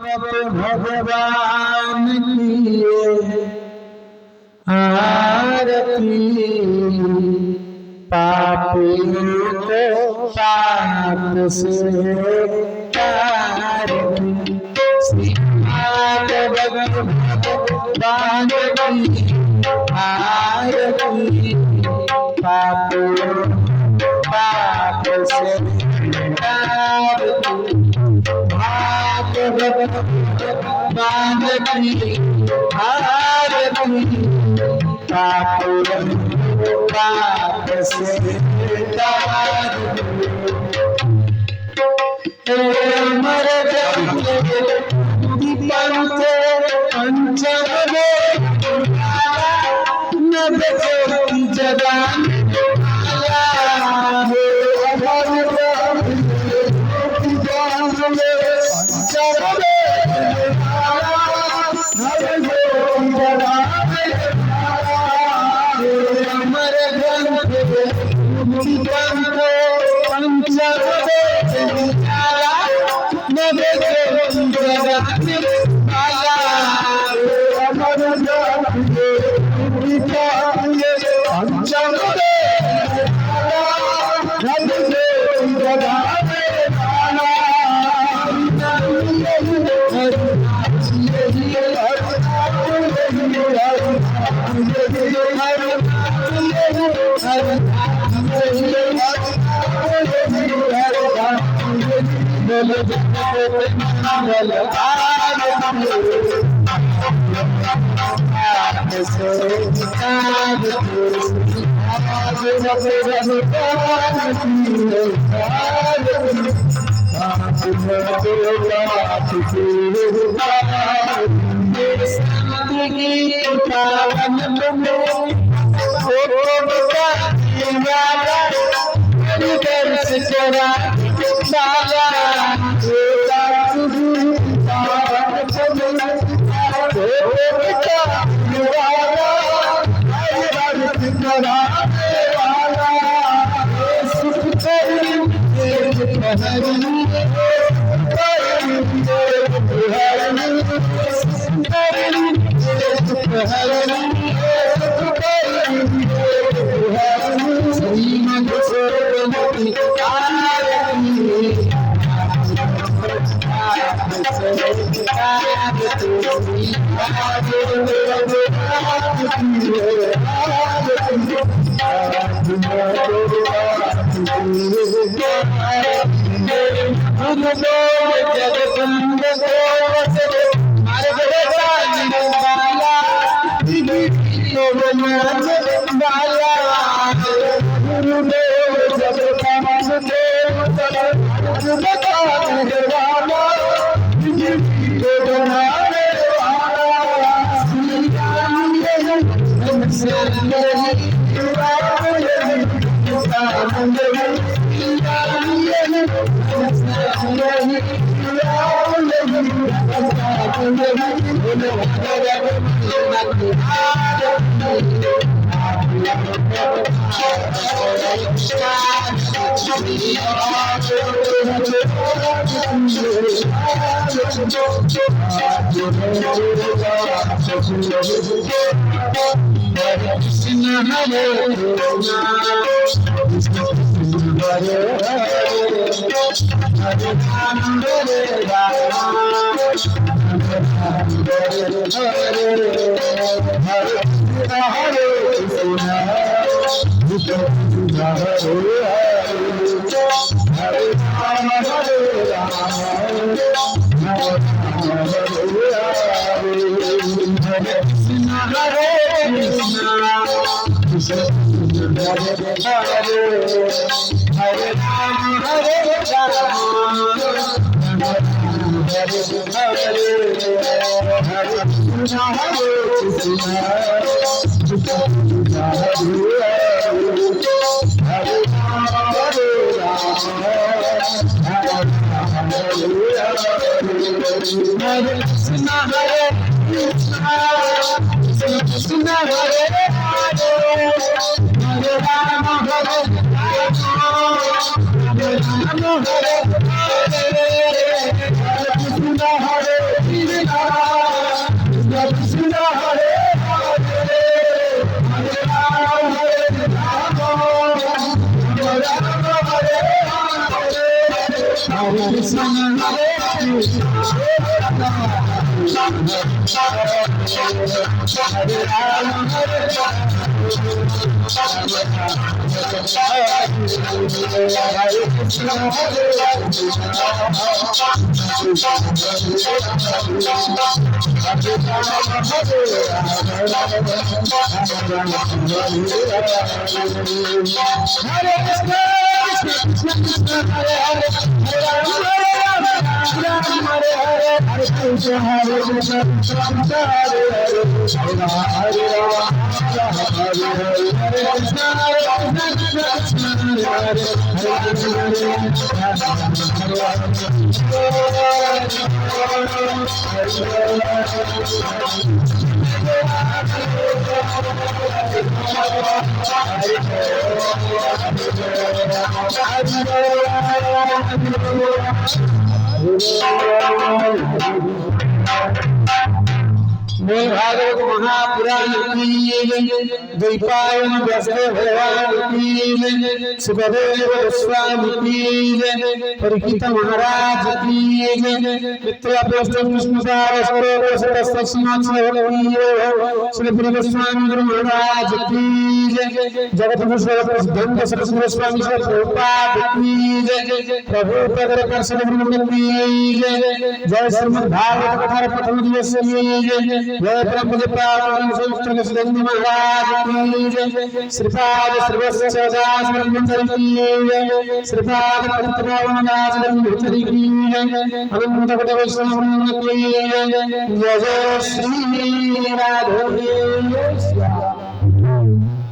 भगवान की आरती पापियों को पाप से तारती श्रीनाथ भगवान की आरती पापियों पाप से तारती बांधती आरती पापुरम पाप से तारती अमर दीपंत पंचम नभ ज्योति जगान Hare मैं भागवत महापुराण की द्वैपायन व्यासदेव भगवान की सुखदेव गोस्वामी की परीक्षित महाराज की मित्राप्यस्तम विष्णुसार श्री गुरु गोस्वामी गुरु महाराज की जगत सिद्धांत सरस्वती गोस्वामी श्री प्रभुपाद की प्रभु पदर दर्शन गुरु की जय श्रीमद् भागवत कथा प्रथम दिवस जय ब्रह्म पावन संस्थान सिद्धांत महाराज की श्रीपाद सर्वस्वदास ब्रह्मचर्य की श्रीपाद पतितपावन दास ब्रह्मचर्य की अनंत कोटि वैष्णव की जय जय श्री राधे श्याम।